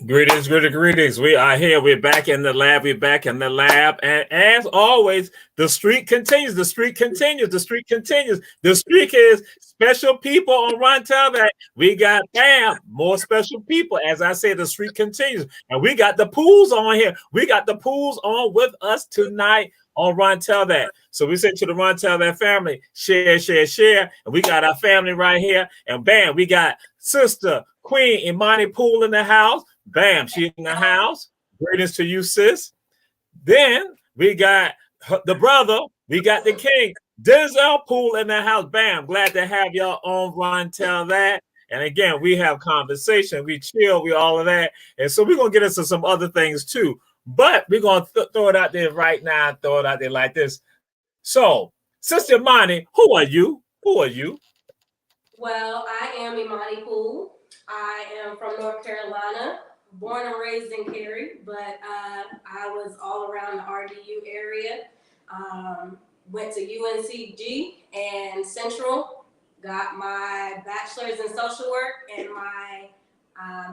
Greetings, greetings, greetings. We are here. We're back in the lab. We're back in the lab. And as always, the streak continues. The streak continues. The streak continues. The streak is special people on Run Tell That. We got more special people. As I said, the streak continues. And we got the Pools on here. We got the Pools on with us tonight on Run Tell That. So we say to the Run Tell That family, share, share, share. And we got our family right here. And bam, we got Sister Queen Imani Poole in the house. Bam, she's in the house. Greetings to you, sis. Then we got the brother. We got the king. Denzal Poole in the house. Bam, glad to have y'all on Run Tell That. And again, we have conversation. We chill. We all of that. And so we're going to get into some other things too. But we're going to throw it out there right now. Throw it out there like this. So, Sister Imani, who are you? Who are you? Well, I am Imani Poole. I am from North Carolina, born and raised in Cary, but I was all around the RDU area. Went to UNCG and Central, got my bachelor's in social work and my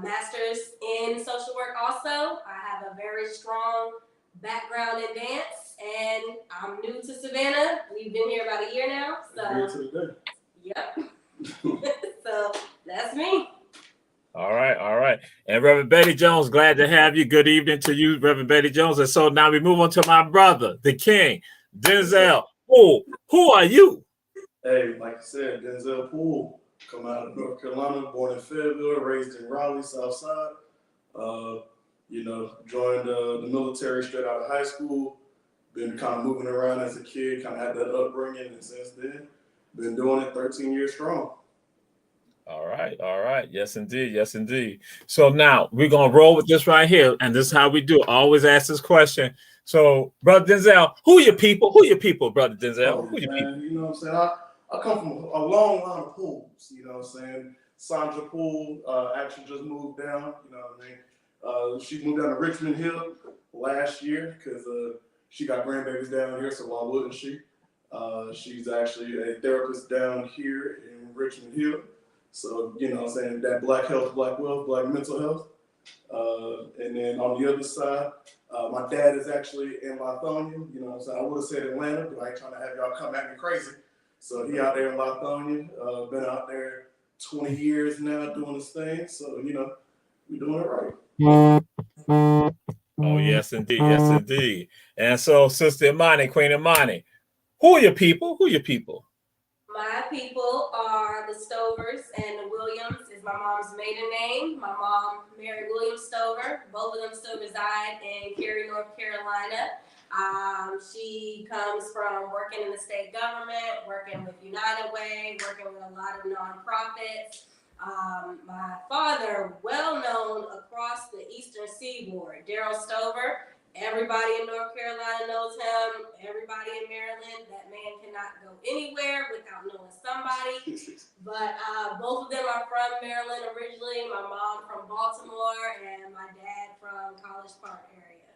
master's in social work also. I have a very strong background in dance, and I'm new to Savannah. We've been here about a year now. So, yep. So that's me. All right. And Reverend Betty Jones, glad to have you. Good evening to you, Reverend Betty Jones. And so now we move on to my brother, the king, Denzal. Who are you? Hey, like you said, Denzal Poole, come out of North Carolina, born in Fayetteville, raised in Raleigh, South Side. Joined the military straight out of high school. Been kind of moving around as a kid, kind of had that upbringing, and since then, been doing it 13 years strong. All right. Yes, indeed. So now we're going to roll with this right here. And this is how we do it. I always ask this question. So, Brother Denzal, who are your people? Brother Denzal? Who are your people? You know what I'm saying? I come from a long line of Pools, you know what I'm saying? Sandra Poole actually just moved down, you know what I mean? She moved down to Richmond Hill last year because she got grandbabies down here, so why wouldn't she? She's actually a therapist down here in Richmond Hill. So, you know what I'm saying, that black health, black wealth, black mental health. And then on the other side, my dad is actually in Lithonia. You know what I'm saying? I would have said Atlanta, but I ain't trying to have y'all come at me crazy. So he out there in Lithonia, been out there 20 years now doing this thing. So, you know, we're doing it right. Oh, yes, indeed. And so, Sister Imani, Queen Imani, who are your people? My people are the Stovers, and the Williams is my mom's maiden name. My mom, Mary Williams Stover. Both of them still reside in Cary, North Carolina. She comes from working in the state government, working with United Way, working with a lot of nonprofits. My father, well known across the Eastern Seaboard, Daryl Stover. Everybody in North Carolina knows him. Everybody in Maryland. That man cannot go anywhere without knowing somebody. But both of them are from Maryland originally. My mom from Baltimore and my dad from College Park area.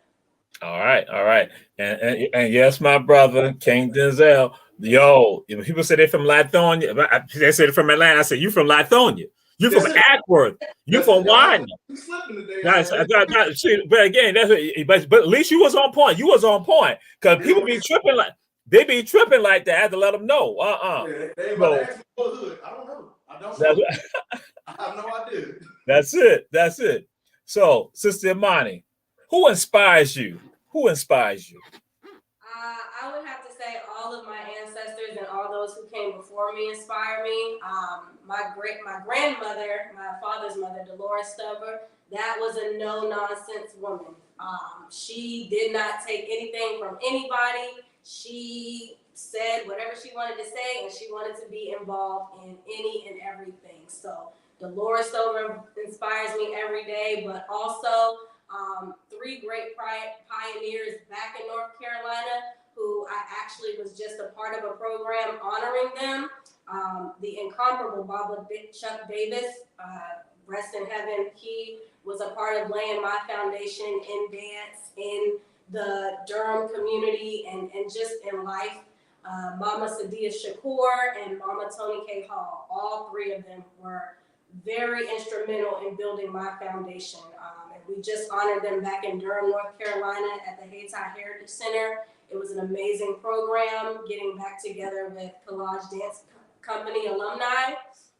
All right. And yes, my brother, King Denzal. Yo, people say they're from Lithonia. They said from Atlanta. I said, you from Lithonia. You from Ackworth. You from Widener. But again, but at least you was on point. You was on point. Because people be tripping like that. I had to let them know. They about to ask me what hood. I don't know. I don't know. I have no idea. That's it. So, Sister Imani, who inspires you? I would have to say all of my ancestors and all those who came before me inspire me. My grandmother, my father's mother, Dolores Stover, that was a no-nonsense woman. She did not take anything from anybody. She said whatever she wanted to say, and she wanted to be involved in any and everything. So Dolores Stover inspires me every day, but also three great pioneers back in North Carolina who I actually was just a part of a program honoring them. The incomparable Chuck Davis, rest in heaven. He was a part of laying my foundation in dance, in the Durham community, and just in life. Mama Sadia Shakur and Mama Tony K. Hall, all three of them were very instrumental in building my foundation. And we just honored them back in Durham, North Carolina at the Hayti Heritage Center. It was an amazing program, getting back together with Collage Dance Company alumni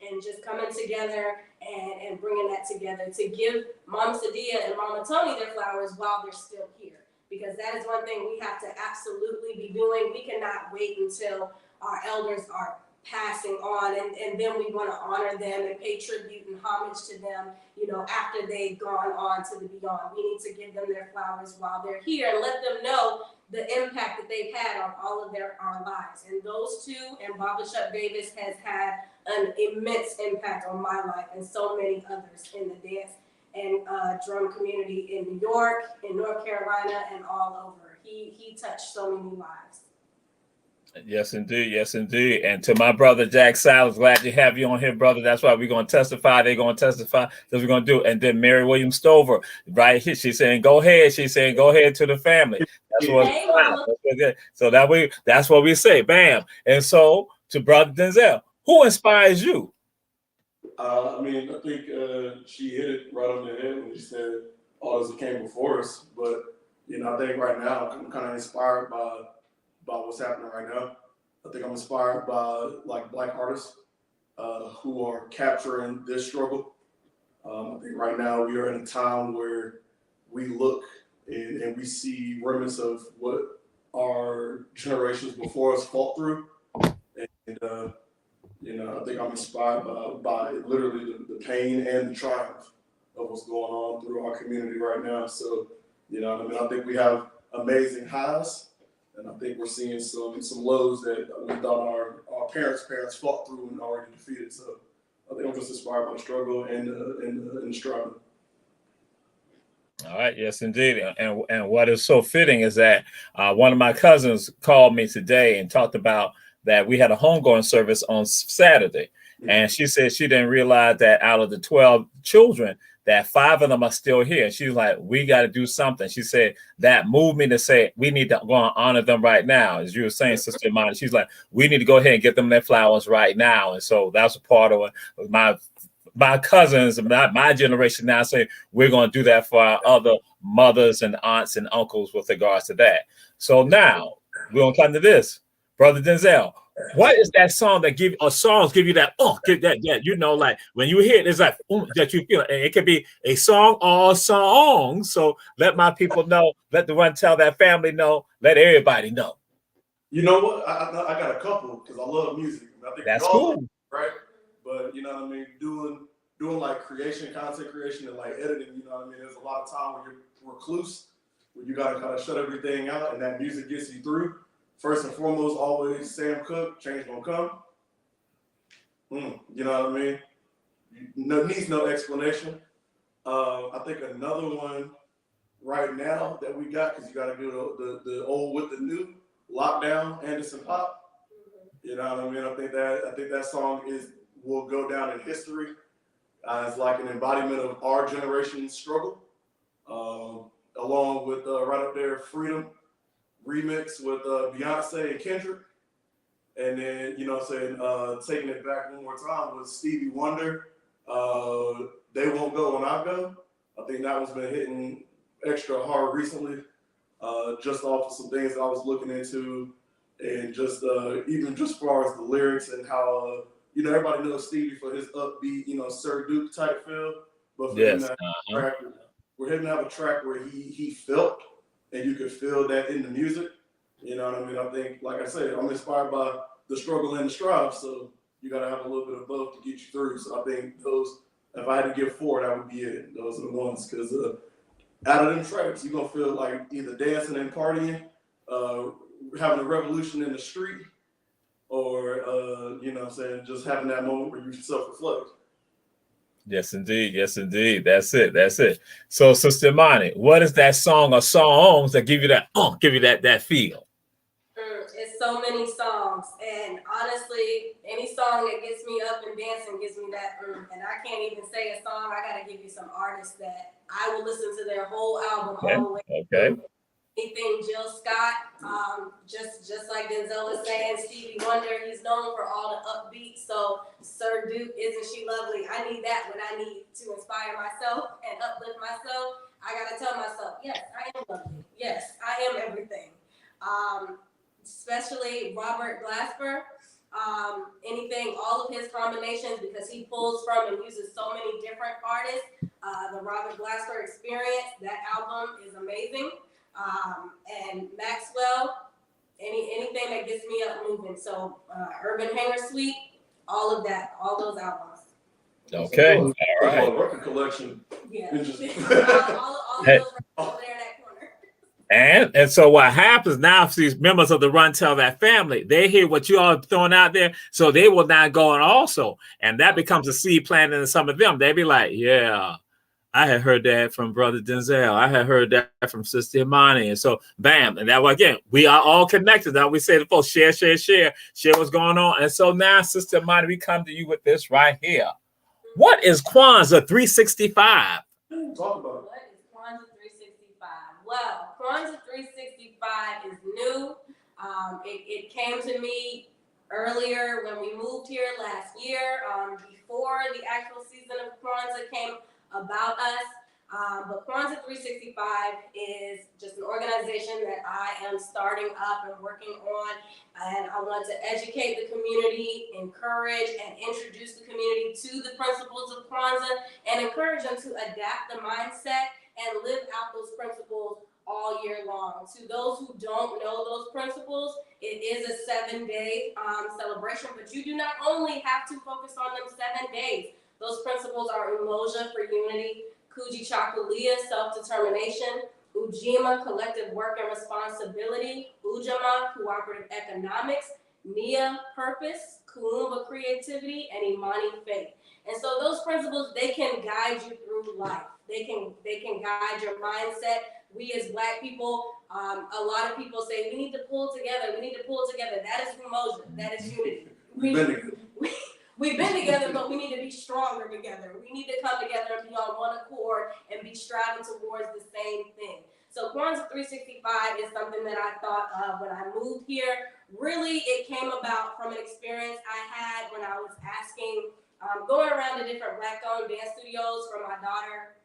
and just coming together and bringing that together to give Mama Sadia and Mama Tony their flowers while they're still here. Because that is one thing we have to absolutely be doing. We cannot wait until our elders are passing on and then we want to honor them and pay tribute and homage to them, you know, after they've gone on to the beyond. We need to give them their flowers while they're here and let them know the impact that they've had on all of our lives. And those two and Baba Shuck Davis has had an immense impact on my life and so many others in the dance and drum community in New York, in North Carolina, and all over. He touched so many lives. Yes, indeed. Yes, indeed. And to my brother, Jack Silas, glad to have you on here, brother. That's why we're going to testify. They're going to testify. That's what we're going to do. And then Mary Williams Stover, right here. She's saying, go ahead. She's saying, go ahead to the family. That's what. Hey, so that's what we say. Bam. And so to brother Denzal, who inspires you? I mean, I think she hit it right on the head when she said all those that came before us. But, you know, I think right now I'm kind of inspired by what's happening right now. I think I'm inspired by like Black artists who are capturing this struggle. I think right now we are in a time where we look and we see remnants of what our generations before us fought through. And you know, I think I'm inspired by literally the pain and the triumph of what's going on through our community right now. So, you know, I mean, I think we have amazing highs. And I think we're seeing some lows that we thought our parents fought through and already defeated. So I think I'm just inspired by the struggle and the struggle. All right, yes, indeed. And what is so fitting is that one of my cousins called me today and talked about that we had a homegoing service on Saturday. Mm-hmm. And she said she didn't realize that out of the 12 children, that 5 of them are still here. She was like, we got to do something. She said that moved me to say, we need to go and honor them right now. As you were saying, Sister Imani, she's like, we need to go ahead and get them their flowers right now. And so that's a part of my cousins, my generation now say, we're going to do that for our other mothers and aunts and uncles with regards to that. So now we're going to come to this. Brother Denzal, what is that song that give you that give that you know, like when you hear it, it's like that you feel it. And it could be a song or songs. So let my people know, let the one tell that family know, let everybody know. You know what? I got a couple because I love music. I think that's cool, right? But you know what I mean, doing like content creation and like editing, you know what I mean? There's a lot of time when you're recluse, when you gotta kind of shut everything out and that music gets you through. First and foremost, always Sam Cooke, Change Gonna Come. You know what I mean? Needs no explanation. I think another one right now that we got, because you got to do the old with the new, Lockdown, Anderson .Paak. You know what I mean? I think that song will go down in history as like an embodiment of our generation's struggle, along with right up there, Freedom remix with Beyonce and Kendrick. And then, you know what I'm saying, taking it back one more time with Stevie Wonder, They Won't Go When I Go. I think that one's been hitting extra hard recently, just off of some things that I was looking into, and just even just as far as the lyrics and how, you know, everybody knows Stevie for his upbeat, you know, Sir Duke type feel. But for him to have a track where he felt, and you could feel that in the music. You know what I mean? I think, like I said, I'm inspired by the struggle and the strive. So you got to have a little bit of both to get you through. So I think those, if I had to give 4, that would be it. Those are the ones. Because out of them tracks, you're going to feel like either dancing and partying, having a revolution in the street, or, you know what I'm saying, just having that moment where you self-reflect. Yes, indeed. Yes, indeed. That's it. That's it. So, Sister Imani, what is that song or songs that give you that feel? It's so many songs, and honestly, any song that gets me up and dancing gives me that. And I can't even say a song. I gotta give you some artists that I will listen to their whole album all the way. Okay. Anything Jill Scott, just like Denzal is saying, Stevie Wonder, he's known for all the upbeat. So Sir Duke, isn't she lovely? I need that when I need to inspire myself and uplift myself. I gotta tell myself, yes, I am lovely. Yes, I am everything. Especially Robert Glasper. Anything, all of his combinations, because he pulls from and uses so many different artists. The Robert Glasper Experience, that album is amazing. And Maxwell, anything that gets me up moving. So Urban Hanger Suite, all of that, all those albums. Okay, all right. Record collection. Yeah. All all of those records over there in that corner. And so what happens now, if these members of the Run Tell That family, they hear what you all are throwing out there, so they will now go on also. And that becomes a seed planted in some of them. They be like, yeah, I had heard that from Brother Denzal. I had heard that from Sister Imani. And so, bam. And that, again, we are all connected. Now we say to folks, share what's going on. And so now, Sister Imani, we come to you with this right here. What is Kwanzaa 365? Talk about it. What is Kwanzaa 365? Well, Kwanzaa 365 is new. It came to me earlier when we moved here last year, before the actual season of Kwanzaa came about us. But Kwanzaa 365 is just an organization that I am starting up and working on. And I want to educate the community, encourage and introduce the community to the principles of Kwanzaa, and encourage them to adapt the mindset and live out those principles all year long. To those who don't know those principles, it is a 7-day celebration, but you do not only have to focus on them 7 days. Those principles are Umoja for unity, Kujichagulia, self-determination, Ujima, collective work and responsibility, Ujamaa, cooperative economics, Nia, purpose, Kuumba, creativity, and Imani, faith. And so those principles, they can guide you through life. They can guide your mindset. We as Black people, a lot of people say, we need to pull together. We need to pull together. That is Umoja. That is unity. We've been together, but we need to be stronger together. We need to come together and be on one accord and be striving towards the same thing. So Kwanzaa 365 is something that I thought of when I moved here. Really, it came about from an experience I had when I was asking, going around to different Black-owned dance studios for my daughter,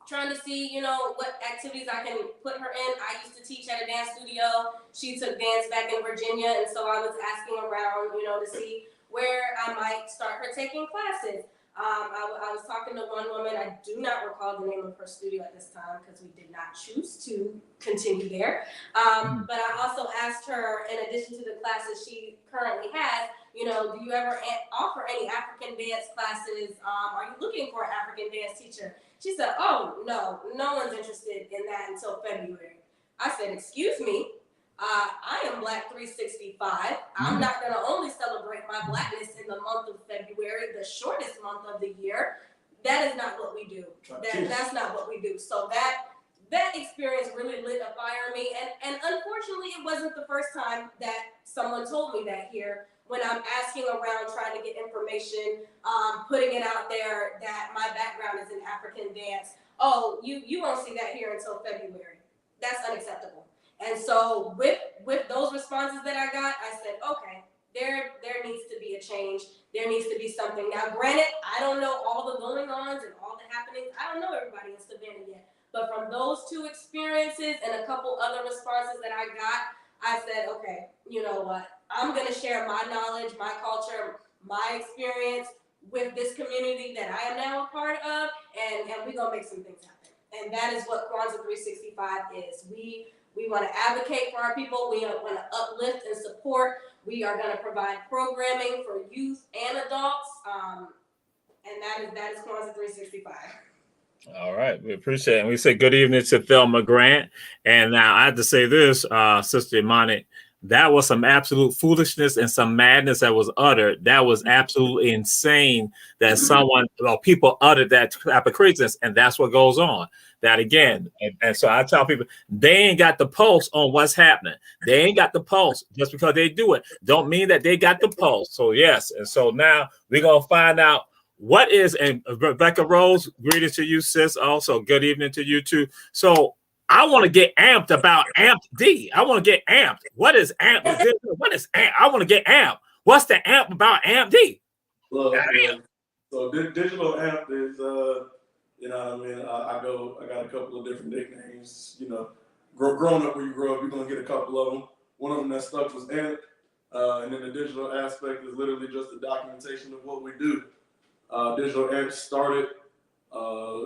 trying to see, what activities I can put her in. I used to teach at a dance studio. She took dance back in Virginia, and so I was asking around, to see where I might start her taking classes. I was talking to one woman. I do not recall the name of her studio at this time because we did not choose to continue there. But I also asked her, in addition to the classes she currently has, do you ever offer any African dance classes? Are you looking for an African dance teacher? She said, oh, no one's interested in that until February. I said, excuse me. I am Black 365. I'm not going to only celebrate my Blackness in the month of February, the shortest month of the year. That is not what we do. That's not what we do. So that experience really lit a fire in me. And unfortunately, it wasn't the first time that someone told me that here. When I'm asking around, trying to get information, putting it out there that my background is in African dance. Oh, you won't see that here until February. That's unacceptable. And so with those responses that I got, I said, okay, there needs to be a change. There needs to be something. Now, granted, I don't know all the going-ons and all the happenings. I don't know everybody in Savannah yet. But from those two experiences and a couple other responses that I got, I said, okay, you know what? I'm going to share my knowledge, my culture, my experience with this community that I am now a part of, and we're going to make some things happen. And that is what Kwanzaa 365 is. We want to advocate for our people. We want to uplift and support. We are going to provide programming for youth and adults. And that is Kwanzaa 365. All right. We appreciate it. And we say good evening to Thelma Grant. And now I have to say this, Sister Imani, that was some absolute foolishness and some madness that was uttered. That was absolutely insane that people uttered that type of craziness. And that's what goes on. That again. And so I tell people, they ain't got the pulse on what's happening. They ain't got the pulse. Just because they do it don't mean that they got the pulse. So yes. And so now we're going to find out what is, and Rebecca Rose, greetings to you, sis. Also, good evening to you too. So I want to get amped about Amped D. I want to get amped. What is amp? What is amp? I want to get amped. What's the amp about Amped D? Love. So digital amp is you know what I mean. I got a couple of different nicknames. You know, growing up where you grow up, you're gonna get a couple of them. One of them that stuck was amp, and then the digital aspect is literally just the documentation of what we do. Digital amp started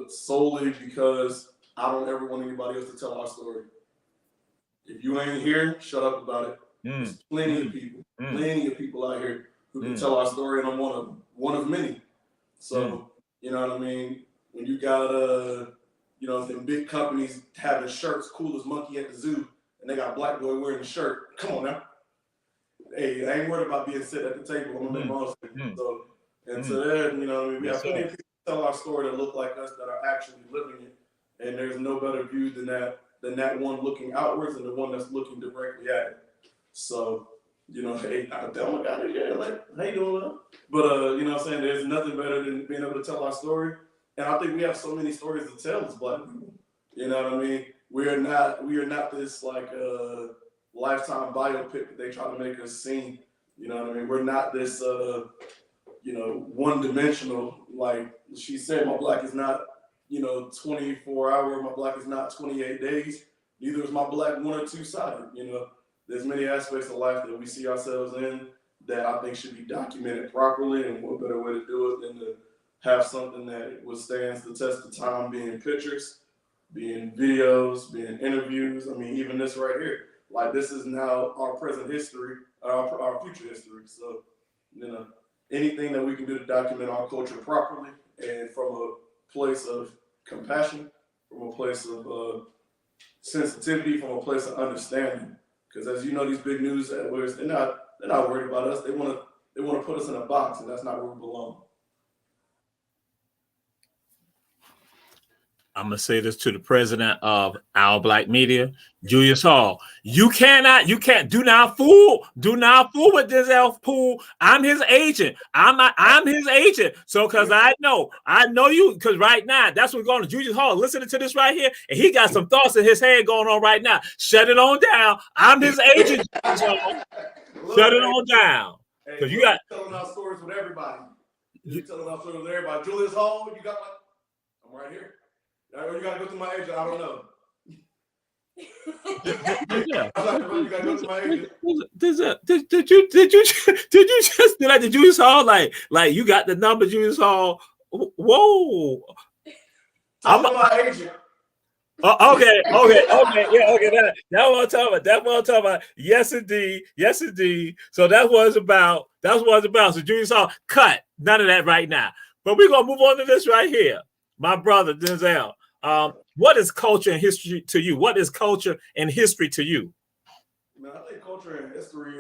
solely because I don't ever want anybody else to tell our story. If you ain't here, shut up about it. There's plenty of people out here who can tell our story, and I'm one of many. So, you know what I mean? When you got, you know, them big companies having shirts cool as monkey at the zoo, and they got a black boy wearing a shirt, come on now. Hey, I ain't worried about being sit at the table. I'm gonna make my own thing. So, and so that, you know what I mean? We have plenty of people tell our story that look like us that are actually living it, and there's no better view than that one looking outwards and the one that's looking directly at it. So, you know, hey, I tell my guy, yeah, like, how you doing, man? But you know what I'm saying? There's nothing better than being able to tell our story. And I think we have so many stories to tell as Black people. You know what I mean? We are not this like Lifetime biopic that they try to make us seem. You know what I mean? We're not this you know, one-dimensional. Like she said, my Black is not, you know, 24 hour. My Black is not 28 days. Neither is my Black one or two-sided. You know, there's many aspects of life that we see ourselves in that I think should be documented properly, and what better way to do it than to have something that withstands the test of time, being pictures, being videos, being interviews. I mean, even this right here, like this is now our present history, our future history. So, you know, anything that we can do to document our culture properly and from a place of compassion, from a place of sensitivity, from a place of understanding. Because as you know, these big news outlets, they're not worried about us. They want to put us in a box, and that's not where we belong. I'm gonna say this to the president of Our Black Media, Julius Hall. You can't do not fool with Denzal Poole. I'm his agent. I'm his agent. So because I know you, because right now that's what's going on. Julius Hall listening to this right here, and he got some thoughts in his head going on right now. Shut it on down. I'm his agent. Shut it on down. Because you got telling our stories with everybody. You're telling our stories with everybody. Julius Hall, you got I'm right here. You gotta go to my agent. I don't know. Yeah. You gotta go to my agent. Did you just do like the Julius Hall? Like you got the number, Julius Hall. Whoa. I'm my agent. Okay. Yeah, okay. That's what I'm talking about. Yes, indeed. So that's what it's about. So Julius Hall, cut. None of that right now. But we're gonna move on to this right here. My brother, Denzal, what is culture and history to you? What is culture and history to you? Man, I think culture and history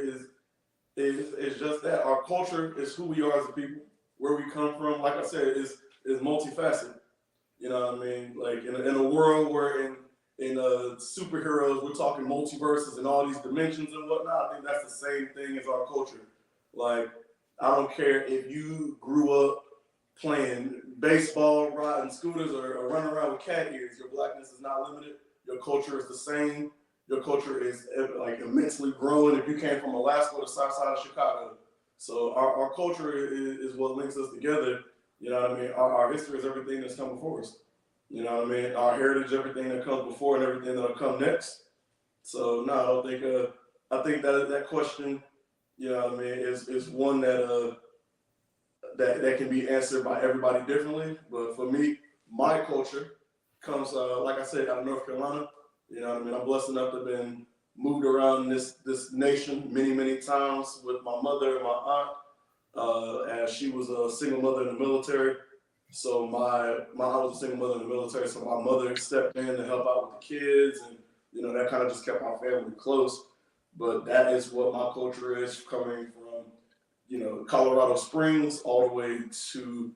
is just that. Our culture is who we are as a people, where we come from. Like I said, is multifaceted. You know what I mean? Like in a world where in superheroes, we're talking multiverses and all these dimensions and whatnot. I think that's the same thing as our culture. Like, I don't care if you grew up playing baseball, riding scooters, or running around with cat ears. Your Blackness is not limited. Your culture is the same. Your culture is like immensely growing. If you came from Alaska or the south side of Chicago, so our culture is what links us together. You know what I mean? Our history is everything that's come before us. You know what I mean? Our heritage, everything that comes before and everything that'll come next. So no, I don't think. I think that question, you know what I mean, is one that that can be answered by everybody differently. But for me, my culture comes, like I said, out of North Carolina. You know what I mean? I'm blessed enough to have been moved around this nation many times with my mother and my aunt, as she was a single mother in the military. So I was a single mother in the military, so my mother stepped in to help out with the kids, and you know that kind of just kept our family close. But that is what my culture is, coming from, you know, Colorado Springs all the way to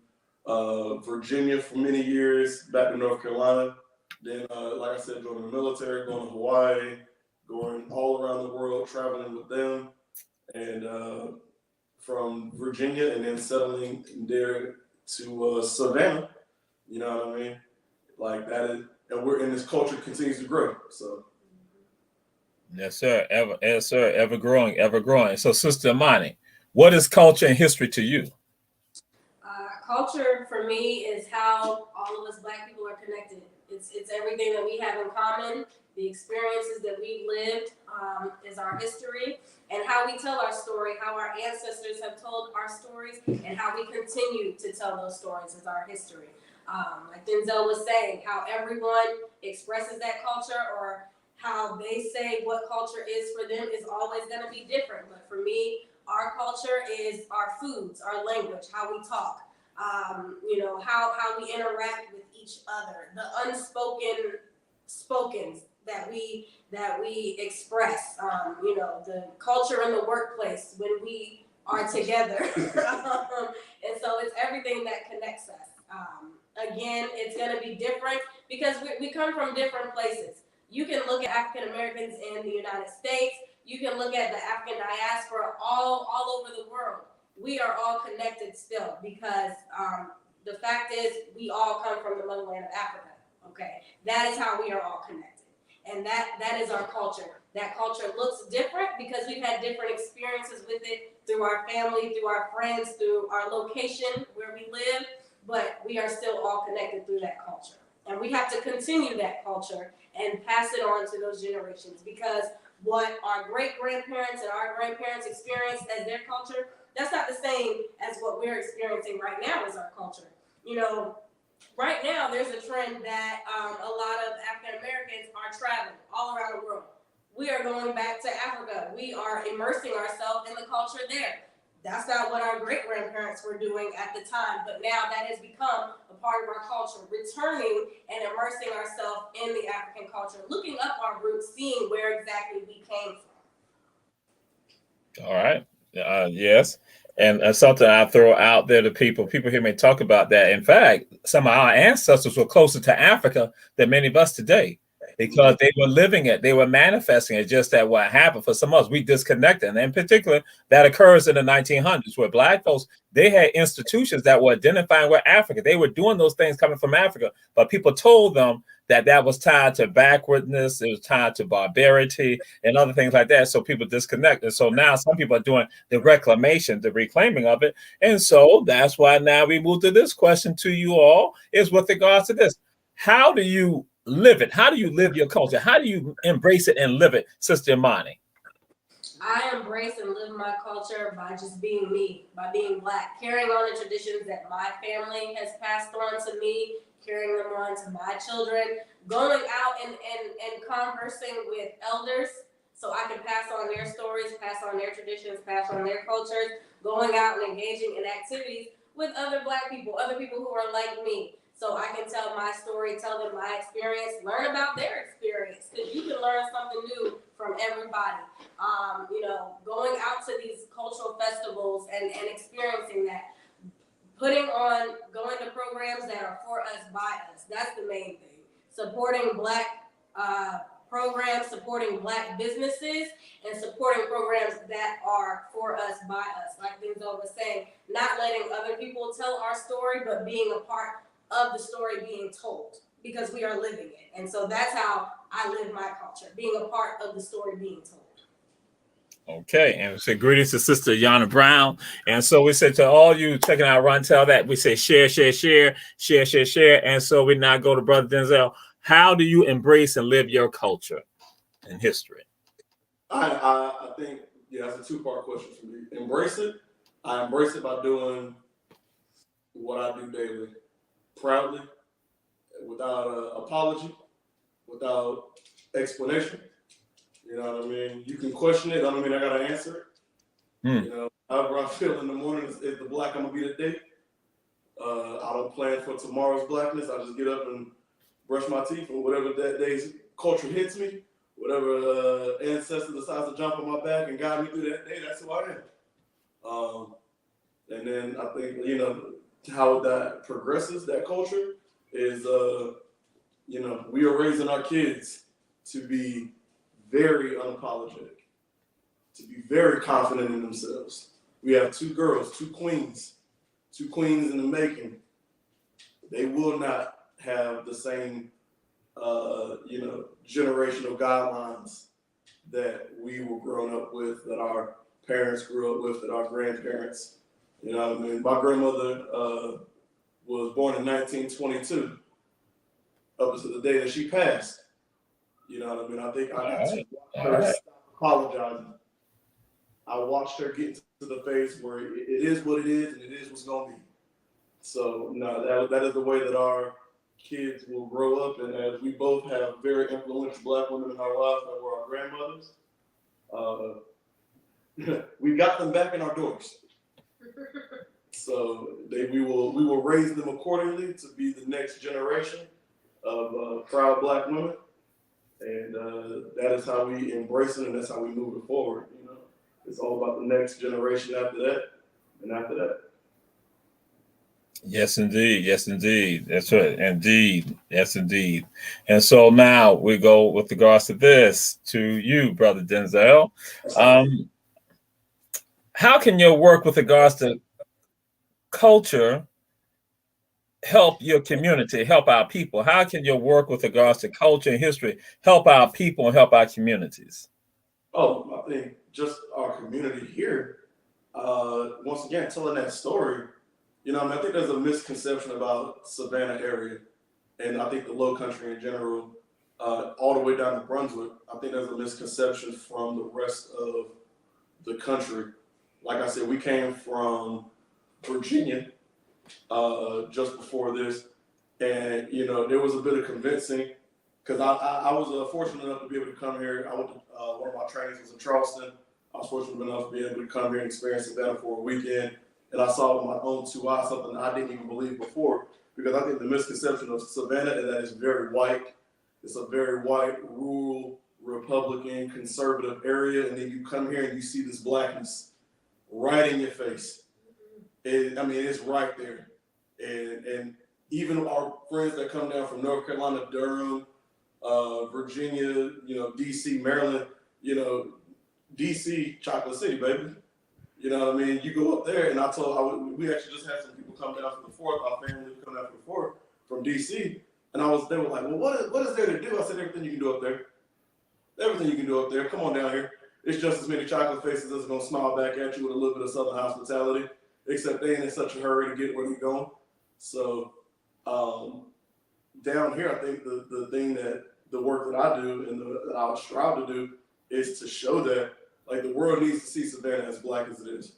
Virginia for many years, back to North Carolina. Then, like I said, joining the military, going to Hawaii, going all around the world, traveling with them, and from Virginia, and then settling there to Savannah. You know what I mean? Like that is, and this culture continues to grow. So. Yes, sir. Ever growing. So, Sister Imani, what is culture and history to you? Culture for me is how all of us Black people are connected. It's everything that we have in common. The experiences that we've lived is our history, and how we tell our story, how our ancestors have told our stories, and how we continue to tell those stories is our history. Like Denzal was saying, how everyone expresses that culture or how they say what culture is for them is always going to be different. But for me, our culture is our foods, our language, how we talk, how we interact with each other, the unspoken spokens that we express, the culture in the workplace when we are together. And so it's everything that connects us. Again, it's going to be different because we come from different places. You can look at African Americans in the United States. You can look at the African diaspora all over the world. We are all connected still because the fact is we all come from the motherland of Africa. Okay, that is how we are all connected, and that is our culture. That culture looks different because we've had different experiences with it through our family, through our friends, through our location where we live, but we are still all connected through that culture. And we have to continue that culture and pass it on to those generations because what our great-grandparents and our grandparents experienced as their culture, that's not the same as what we're experiencing right now as our culture. Right now there's a trend that a lot of African Americans are traveling all around the world. We are going back to Africa. We are immersing ourselves in the culture there. That's not what our great-grandparents were doing at the time, but now that has become a part of our culture, returning and immersing ourselves in the African culture, looking up our roots, seeing where exactly we came from. All right. Yes. And something I throw out there to people hear me talk about that. In fact, some of our ancestors were closer to Africa than many of us today because they were living it. They were manifesting it. Just that what happened for some of us, we disconnected. And in particular, that occurs in the 1900s where Black folks, they had institutions that were identifying with Africa. They were doing those things coming from Africa, but people told them that was tied to backwardness, it was tied to barbarity and other things like that. So people disconnected. So now some people are doing the reclamation, the reclaiming of it. And so that's why now we move to this question to you all is with regards to this. How do you live it? How do you live your culture? How do you embrace it and live it, Sister Imani? I embrace and live my culture by just being me, by being Black, carrying on the traditions that my family has passed on to me, carrying them on to my children, going out and conversing with elders so I can pass on their stories, pass on their traditions, pass on their cultures, going out and engaging in activities with other Black people, other people who are like me. So I can tell my story, tell them my experience, learn about their experience, because you can learn something new from everybody. Going out to these cultural festivals and experiencing that, going to programs that are for us, by us. That's the main thing. Supporting Black programs, supporting Black businesses, and supporting programs that are for us, by us. Like Denzal was saying, not letting other people tell our story, but being a part of the story being told because we are living it. And so that's how I live my culture, being a part of the story being told. Okay, and we say greetings to Sister Yana Brown. And so we say to all you checking out Run Tell That, we say share, share, share, share, share, share. And so we now go to Brother Denzal. How do you embrace and live your culture and history? I think, that's a two-part question for me. Embrace it. I embrace it by doing what I do daily, proudly, without apology, without explanation. You know what I mean? You can question it. I don't mean I got to answer it. However I feel in the morning is the Black I'm going to be today. I don't plan for tomorrow's Blackness. I just get up and brush my teeth, and whatever that day's culture hits me, whatever ancestor decides to jump on my back and guide me through that day, that's who I am. And then I think, how that progresses, that culture, is, we are raising our kids to be very unapologetic, to be very confident in themselves. We have two girls, two queens in the making. They will not have the same, generational guidelines that we were growing up with, that our parents grew up with, that our grandparents, My grandmother was born in 1922, up until the day that she passed. You know what I mean? I think I got to watch her stop apologizing. I watched her get to the phase where it is what it is and it is what's going to be. So, no, that is the way that our kids will grow up. And as we both have very influential Black women in our lives that were our grandmothers, we got them back in our doors. So we will raise them accordingly to be the next generation of proud Black women. And that is how we embrace it, and that's how we move it forward. You know, it's all about the next generation after that, and after that. Yes, indeed. Yes, indeed. That's right. Indeed. Yes, indeed. And so now we go with regards to this to you, Brother Denzal. How can your work with regards to culture help your community, help our people? How can your work with regards to culture and history help our people and help our communities? Oh, I think just our community here, once again, telling that story, you know, I think there's a misconception about Savannah area, and I think the Low Country in general, all the way down to Brunswick. I think there's a misconception from the rest of the country. Like I said, we came from Virginia just before this, and you know there was a bit of convincing because I was fortunate enough to be able to come here. I went to one of my trainings was in Charleston. I was fortunate enough to be able to come here and experience Savannah for a weekend, and I saw with my own two eyes something I didn't even believe before. Because I think the misconception of Savannah is that it's very white. It's a very white, rural, Republican, conservative area, and then you come here and you see this blackness right in your face. And I mean, it's right there. And even our friends that come down from North Carolina, Durham, Virginia, you know, DC, Maryland, you know, DC, Chocolate City, baby. You know what I mean? You go up there, and we actually just had some people come down from the fourth, our family come down from the fourth, from DC. And they were like, well, what is there to do? I said, everything you can do up there. Everything you can do up there. Come on down here. It's just as many chocolate faces that's going to smile back at you with a little bit of Southern hospitality, except they ain't in such a hurry to get where you're going. So down here, I think the thing that the work that I do and that I strive to do is to show that like the world needs to see Savannah as black as it is.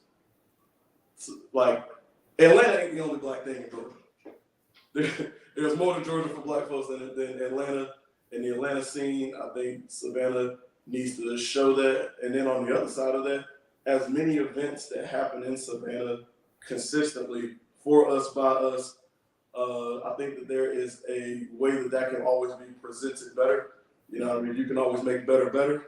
So, like Atlanta ain't the only black thing in Georgia. There's more to Georgia for black folks than Atlanta. In the Atlanta scene, I think Savannah needs to show that. And then on the other side of that, as many events that happen in Savannah consistently for us, by us, I think that there is a way that can always be presented better. You know what I mean? You can always make better.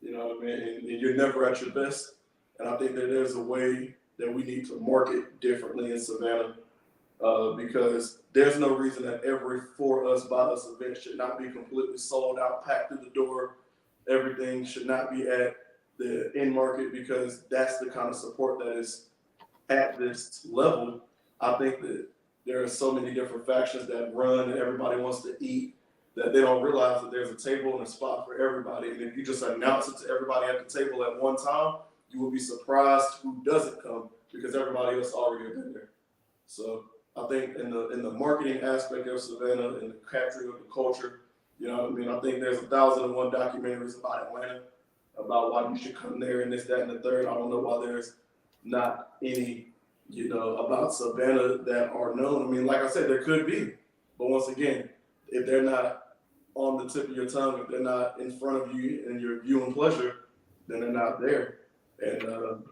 You know what I mean? And you're never at your best. And I think that there's a way that we need to market differently in Savannah because there's no reason that every for us, by us event should not be completely sold out, packed through the door. Everything should not be at the end market because that's the kind of support that is at this level. I think that there are so many different factions that run and everybody wants to eat that they don't realize that there's a table and a spot for everybody. And if you just announce it to everybody at the table at one time, you will be surprised who doesn't come because everybody else already been there. So I think in the marketing aspect of Savannah and the capturing of the culture, you know what I mean? I think there's 1,001 documentaries about Atlanta, about why you should come there and this, that, and the third. I don't know why there's not any, you know, about Savannah that are known. I mean, like I said, there could be. But once again, if they're not on the tip of your tongue, if they're not in front of you and your viewing pleasure, then they're not there. And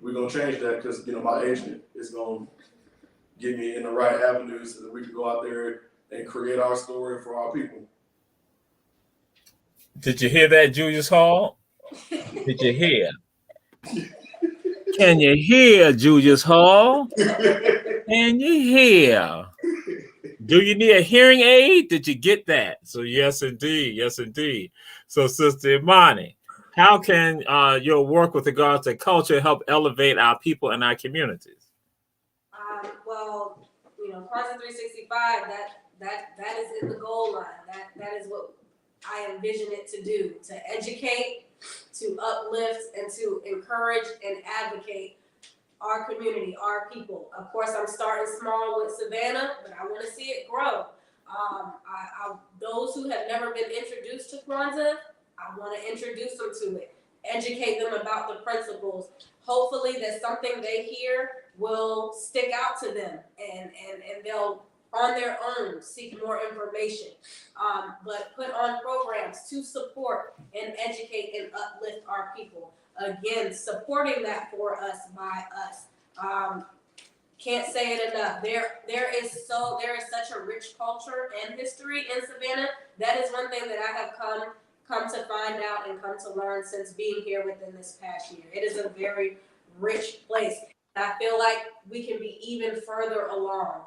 we're going to change that because, you know, my agent is going to get me in the right avenues so that we can go out there and create our story for our people. Did you hear that, Julius Hall? Did you hear? Can you hear, Julius Hall? Can you hear? Do you need a hearing aid? Did you get that? So yes, indeed. Yes, indeed. So Sister Imani, how can your work with regards to culture help elevate our people and our communities? Well, you know, Project 365, that is in the goal line. That is what I envision it to do, to educate, to uplift, and to encourage and advocate our community, our people. Of course, I'm starting small with Savannah, but I want to see it grow. Those who have never been introduced to Kwanzaa, I want to introduce them to it, educate them about the principles. Hopefully that something they hear will stick out to them, and they'll on their own seek more information, but put on programs to support and educate and uplift our people. Again, supporting that for us, by us. Can't say it enough. There is such a rich culture and history in Savannah. That is one thing that I have come to find out and come to learn since being here within this past year. It is a very rich place. I feel like we can be even further along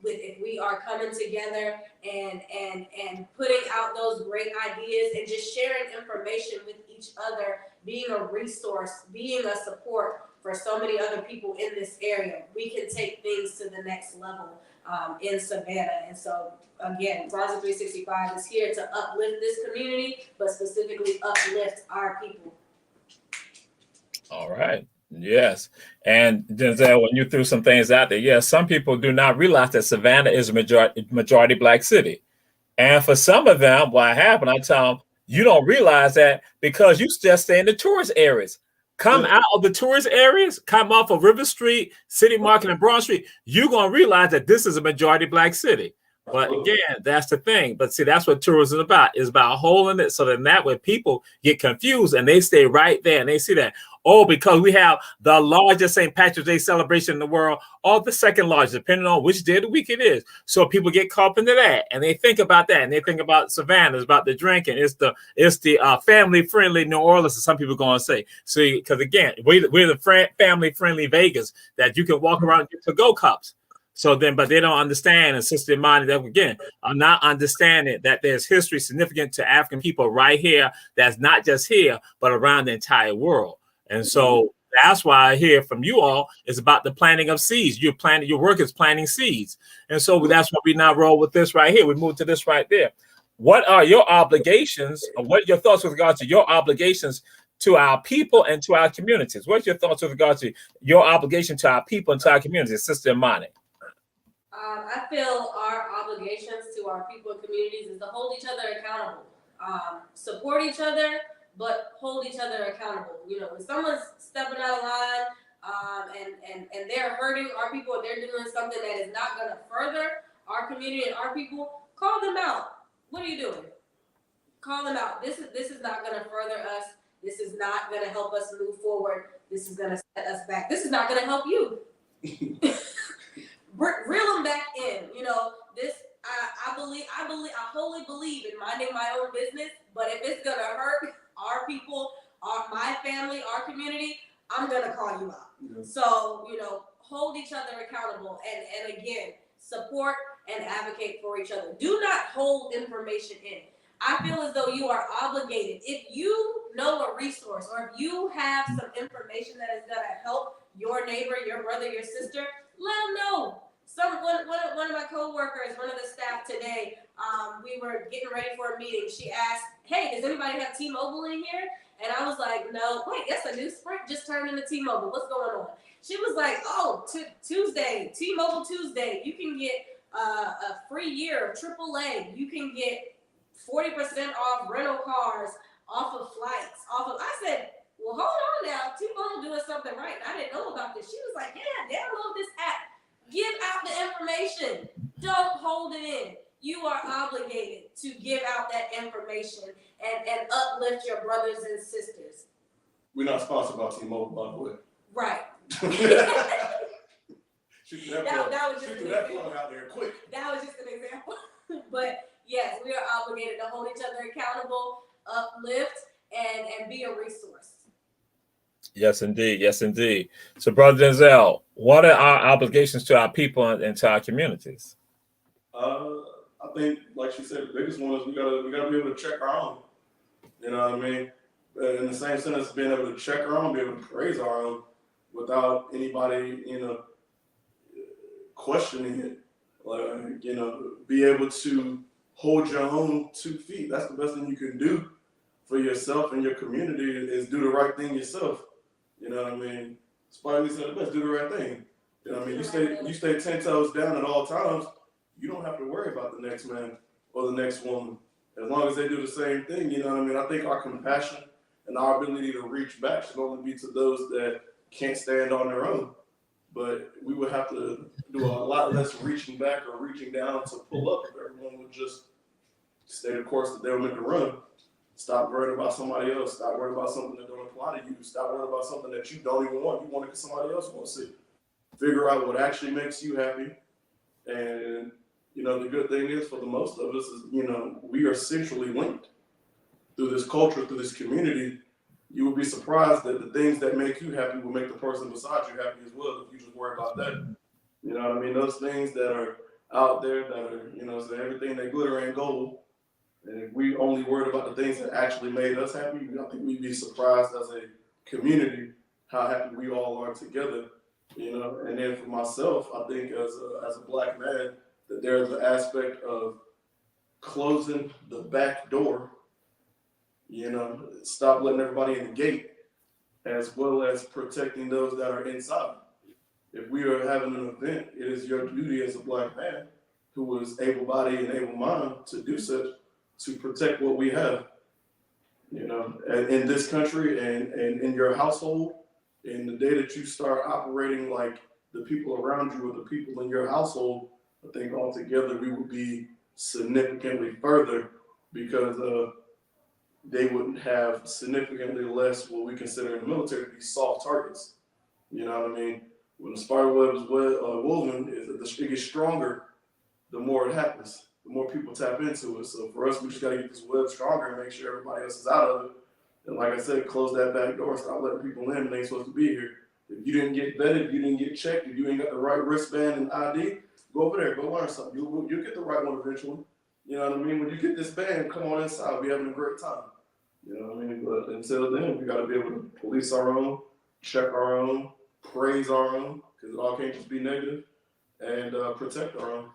with if we are coming together and putting out those great ideas and just sharing information with each other, being a resource, being a support for so many other people in this area. We can take things to the next level in Savannah. And so again, Kwanzaa 365 is here to uplift this community, but specifically uplift our people. All right. Yes. And Denzal, when you threw some things out there, yes, some people do not realize that Savannah is a majority Black city. And for some of them, what happened, I tell them, you don't realize that because you just stay in the tourist areas. Come out of the tourist areas, come off of River Street, City Market, and Broad Street, you're going to realize that this is a majority Black city. But again, that's the thing. But see, that's what tourism is about. It's about holding it so that way people get confused and they stay right there and they see that, oh, because we have the largest St. Patrick's Day celebration in the world, or the second largest, depending on which day of the week it is. So people get caught up into that and they think about that and they think about Savannah, it's about the drinking, it's the family-friendly New Orleans, as some people are going to say. So, because again, we're the family-friendly Vegas that you can walk around and get to-go cups. So then, but they don't understand, and Sister Imani, that again, are not understanding that there's history significant to African people right here. That's not just here, but around the entire world. And so that's why I hear from you all is about the planting of seeds. Your work is planting seeds. And so that's what we now roll with this right here. We move to this right there. What are your obligations, or what are your thoughts with regard to your obligations to our people and to our communities? What's your thoughts with regard to your obligation to our people and to our communities, Sister Imani? I feel our obligations to our people and communities is to hold each other accountable, support each other, but hold each other accountable. You know, when someone's stepping out of line and they're hurting our people, and they're doing something that is not going to further our community and our people, call them out. What are you doing? Call them out. This is not going to further us. This is not going to help us move forward. This is going to set us back. This is not going to help you. Reel them back in. You know, this I wholly believe in minding my own business, but if it's gonna hurt our people, my family, our community, I'm gonna call you out. Yeah. So, you know, hold each other accountable and again, support and advocate for each other. Do not hold information in. I feel as though you are obligated. If you know a resource or if you have some information that is gonna help your neighbor, your brother, your sister, let them know. One of my coworkers, one of the staff today, we were getting ready for a meeting. She asked, "Hey, does anybody have T-Mobile in here?" And I was like, "No." Wait, that's a new Sprint just turned into T-Mobile. What's going on? She was like, "Oh, Tuesday, T-Mobile Tuesday. You can get a free year of AAA. You can get 40% off rental cars, off of flights, off of." I said, "Well, hold on now. T-Mobile doing something right. I didn't know about this." She was like, "Yeah, download this app. Give out the information. Don't hold it in. You are obligated to give out that information and uplift your brothers and sisters." We're not sponsored by T-Mobile, by the way. Right. That was just an example. Out there quick. That was just an example. But yes, we are obligated to hold each other accountable, uplift, and be a resource. Yes, indeed. Yes, indeed. So, Brother Denzal, what are our obligations to our people and to our communities? I think, like she said, the biggest one is we gotta be able to check our own. You know what I mean? In the same sense, being able to check our own, be able to praise our own without anybody, you know, questioning it. Like, you know, be able to hold your own 2 feet. That's the best thing you can do for yourself and your community is do the right thing yourself. You know what I mean? Spike Lee said the best, do the right thing. You know what I mean? You stay 10 toes down at all times, you don't have to worry about the next man or the next woman. As long as they do the same thing, you know what I mean? I think our compassion and our ability to reach back should only be to those that can't stand on their own. But we would have to do a lot less reaching back or reaching down to pull up if everyone would just stay the course that they were meant to run. Stop worrying about somebody else. Stop worrying about something that don't apply to you. Stop worrying about something that you don't even want. You want it because somebody else wants it. Figure out what actually makes you happy. And, you know, the good thing is for the most of us is, you know, we are centrally linked through this culture, through this community. You would be surprised that the things that make you happy will make the person beside you happy as well if you just worry about that. You know what I mean? Those things that are out there that are, you know, so everything that glitter ain't gold. And if we only worried about the things that actually made us happy, I think we'd be surprised as a community how happy we all are together. You know, and then for myself, I think as a black man, that there's an aspect of closing the back door. You know, stop letting everybody in the gate, as well as protecting those that are inside. If we are having an event, it is your duty as a black man who is able-bodied and able-minded to do such, to protect what we have. You know, in this country and in your household, and the day that you start operating like the people around you or the people in your household, I think altogether we would be significantly further because they wouldn't have significantly less what we consider in the military to be soft targets. You know what I mean? When the spider web is woven, it gets stronger the more it happens, the more people tap into it. So for us, we just got to get this web stronger and make sure everybody else is out of it. And like I said, close that back door, stop letting people in and they ain't supposed to be here. If you didn't get vetted, if you didn't get checked, if you ain't got the right wristband and ID, go over there, go learn something. You'll get the right one eventually. You know what I mean? When you get this band, come on inside, we're having a great time. You know what I mean? But until then, we got to be able to police our own, check our own, praise our own, because it all can't just be negative, and protect our own.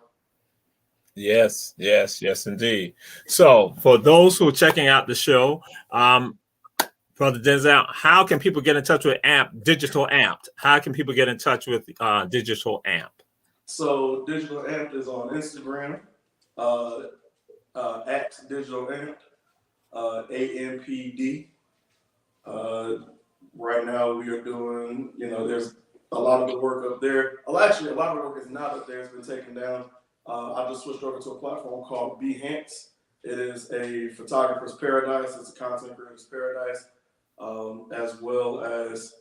Yes, indeed. So, for those who are checking out the show, Brother Denzal, how can people get in touch with Digital Amped? How can people get in touch with Digital Amp? So, Digital Amped is on Instagram, at Digital Amped, AMPD. Right now, we are doing, you know, there's a lot of the work up there. Well, actually, a lot of the work is not up there. It's been taken down. I just switched over to a platform called Behance. It is a photographer's paradise. It's a content creator's paradise, as well as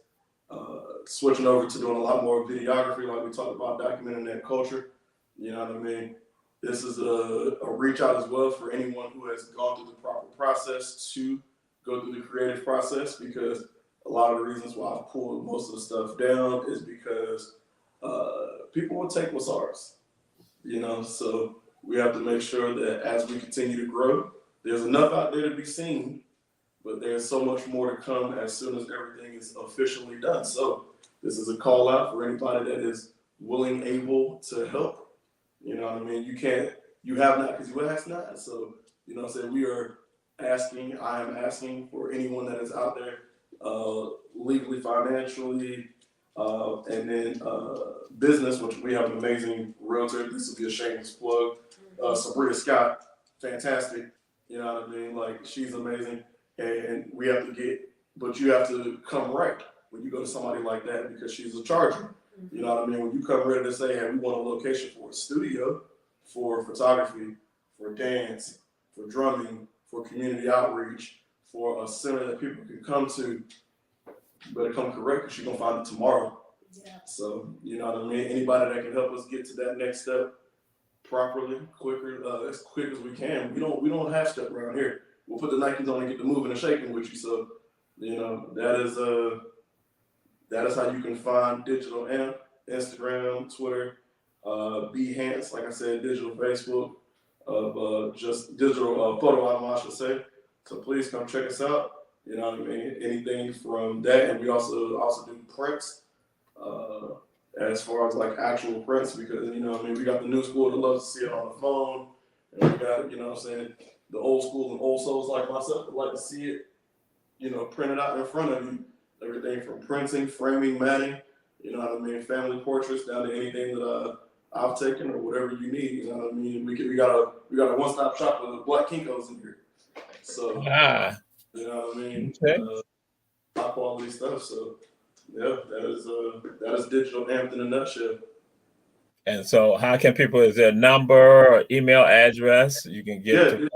switching over to doing a lot more videography, like we talked about, documenting that culture. You know what I mean? This is a reach out as well for anyone who has gone through the proper process to go through the creative process, because a lot of the reasons why I've pulled most of the stuff down is because people will take what's ours. You know, so we have to make sure that as we continue to grow, there's enough out there to be seen, but there's so much more to come as soon as everything is officially done. So this is a call out for anybody that is willing, able to help. You know what I mean? You have not because you ask not. So, you know what I'm saying? I am asking for anyone that is out there legally, financially, and then business, which we have an amazing realtor. This will be a shameless plug. Sabrina Scott, fantastic. You know what I mean? Like, she's amazing. And we have to but you have to come right when you go to somebody like that, because she's a charger. You know what I mean? When you come ready to say, hey, we want a location for a studio, for photography, for dance, for drumming, for community outreach, for a center that people can come to, you better come correct, because you're going to find it tomorrow. Yeah. So, you know what I mean? Anybody that can help us get to that next step properly, quicker, as quick as we can. We don't have step around here. We'll put the Nikes on and get the moving and shaking with you. So, you know, that is how you can find Digital Amp, Instagram, Twitter, Behance, like I said, digital Facebook, just digital photo album, I should say. So please come check us out. You know what I mean? Anything from that, and we also do prints, as far as like actual prints, because you know what I mean, we got the new school that loves to see it on the phone, and we got, you know what I'm saying, the old school and old souls like myself that like to see it, you know, printed out in front of you. Everything from printing, framing, matting, You know what I mean? Family portraits down to anything that I've taken or whatever you need. You know what I mean? We got a one-stop shop with Black Kinkos in here. So you know what I mean? Okay. High quality stuff. So yeah, that is digital amp in a nutshell. And so how can people, is there a number or email address you can get to?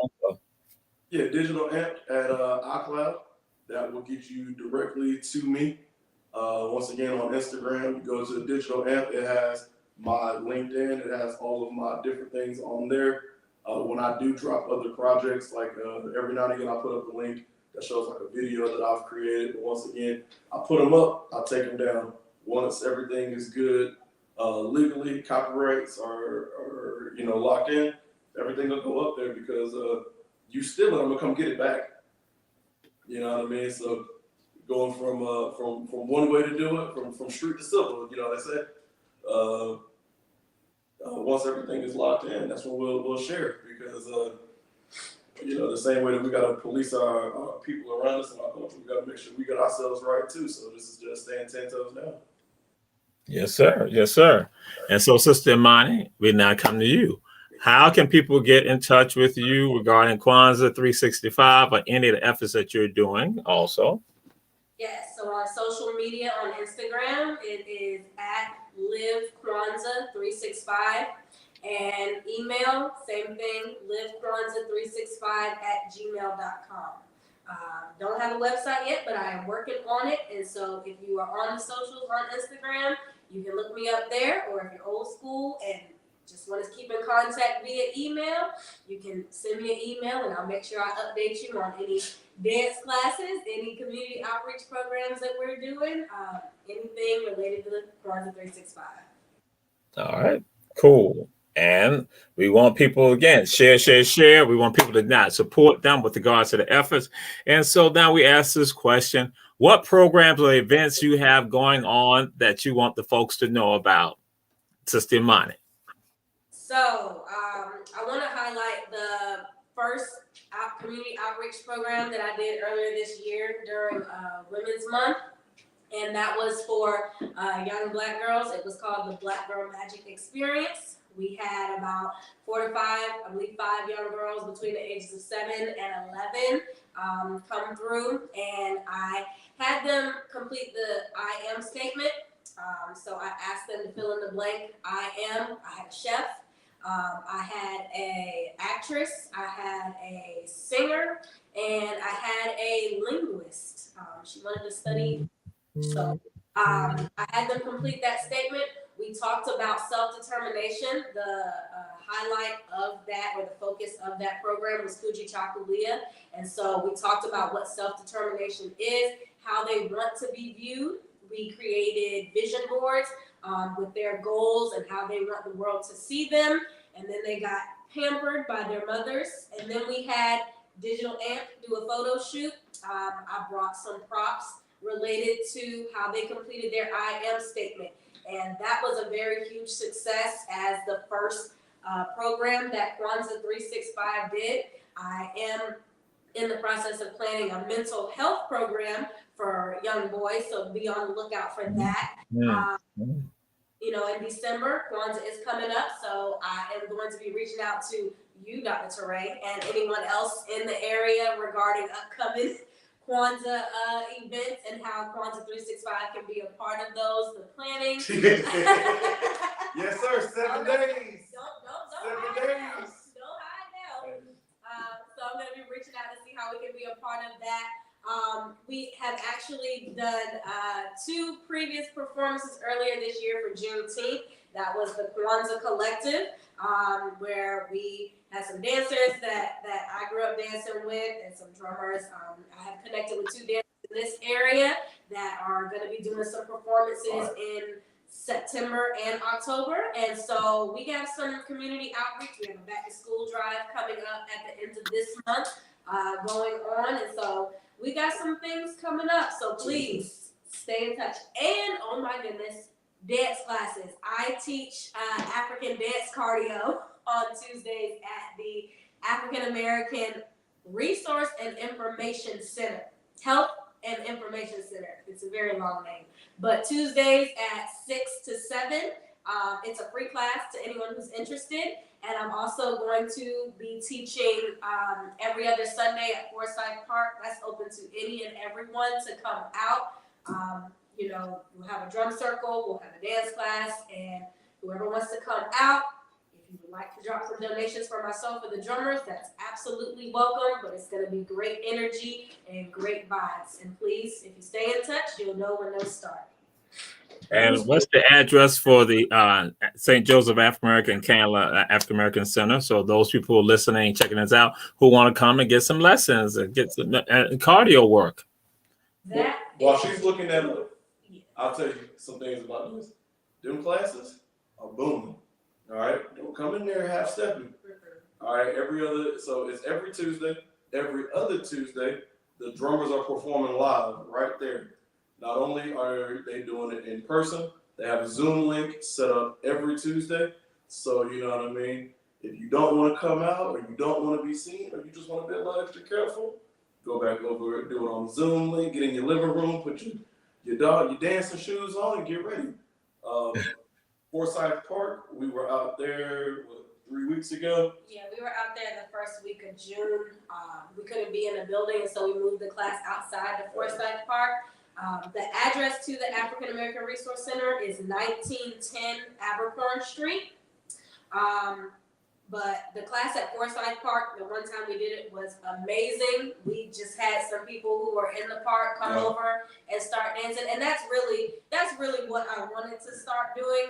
Yeah, digital amp at iCloud. That will get you directly to me. Once again, on Instagram, you go to digital amp. It has my LinkedIn. It has all of my different things on there. When I do drop other projects, like every now and again, I put up a link that shows like a video that I've created. But once again, I put them up, I take them down. Once everything is good, legally, copyrights are locked in, everything will go up there because you steal it, I'm gonna come get it back. You know what I mean? So going from one way to do it, from street to civil, you know, they say. Once everything is locked in, that's when we'll share because the same way that we gotta police our people around us and our culture, we gotta make sure we get ourselves right too. So this is just staying 10 toes down. Yes, sir. Yes, sir. And so, Sister Imani, we now come to you. How can people get in touch with you regarding Kwanzaa 365 or any of the efforts that you're doing also? Yes, so on social media, on Instagram, it is at livekwanzaa365, and email, same thing, livekwanzaa365@gmail.com. Don't have a website yet, but I am working on it, and so if you are on the socials on Instagram, you can look me up there, or if you're old school and just want to keep in contact via email, you can send me an email, and I'll make sure I update you on any dance classes, any community outreach programs that we're doing, anything related to the Kwanzaa 365. All right, cool. And we want people, again, share. We want people to not support them with regards to the efforts. And so now we ask this question: what programs or events you have going on that you want the folks to know about, Sister Imani? So I want to highlight the first community outreach program that I did earlier this year during Women's Month. And that was for young Black girls. It was called the Black Girl Magic Experience. We had about 4 to 5, I believe 5 young girls between the ages of 7 and 11 come through. And I had them complete the I am statement. So I asked them to fill in the blank I am. I had a chef. I had an actress. I had a singer. And I had a linguist. She wanted to study. So I had them complete that statement. We talked about self-determination. The highlight of that, or the focus of that program, was Kujichagulia. And so we talked about what self-determination is, how they want to be viewed. We created vision boards with their goals and how they want the world to see them. And then they got pampered by their mothers. And then we had Digital Amp do a photo shoot. I brought some props related to how they completed their I am statement. And that was a very huge success as the first program that Kwanzaa 365 did. I am in the process of planning a mental health program for young boys, so be on the lookout for that. In December, Kwanzaa is coming up, so I am going to be reaching out to you, Dr. Toure, and anyone else in the area regarding upcoming Kwanzaa events and how Kwanzaa 365 can be a part of those, the planning. Yes, sir. 7 days. Don't hide now. So I'm going to be reaching out to see how we can be a part of that. We have actually done 2 previous performances earlier this year for Juneteenth. That was the Kwanzaa Collective, where we had some dancers that I grew up dancing with and some drummers. I have connected with 2 dancers in this area that are going to be doing some performances in September and October. And so we have some community outreach. We have a back to school drive coming up at the end of this month going on. And so we got some things coming up. So please stay in touch. And oh my goodness, dance classes. I teach African dance cardio on Tuesdays at the African American Resource and Information Center. Help and Information Center. It's a very long name. But Tuesdays at 6 to 7. It's a free class to anyone who's interested. And I'm also going to be teaching every other Sunday at Forsyth Park. That's open to any and everyone to come out. We'll have a drum circle, we'll have a dance class, and whoever wants to come out, if you would like to drop some donations for myself or the drummers, that's absolutely welcome. But it's going to be great energy and great vibes. And please, if you stay in touch, you'll know when those start. And what's the address for the St. Joseph African American Canada African American Center? So those people who are listening, checking us out, who want to come and get some lessons and get some cardio work. While she's looking at it, I'll tell you some things about this. Them classes are booming. All right, don't come in there half stepping. All right, so it's every Tuesday. Every other Tuesday, the drummers are performing live right there. Not only are they doing it in person, they have a Zoom link set up every Tuesday. So you know what I mean. If you don't want to come out, or you don't want to be seen, or you just want to be a little extra careful, go back over it, do it on Zoom link, get in your living room, put your dancing shoes on, and get ready. Forsyth Park, we were out there 3 weeks ago. Yeah, we were out there the first week of June. We couldn't be in the building, and so we moved the class outside the Forsyth Park. The address to the African American Resource Center is 1910 Abercorn Street. But the class at Forsyth Park, the one time we did it, was amazing. We just had some people who were in the park come over and start dancing, and that's really what I wanted to start doing.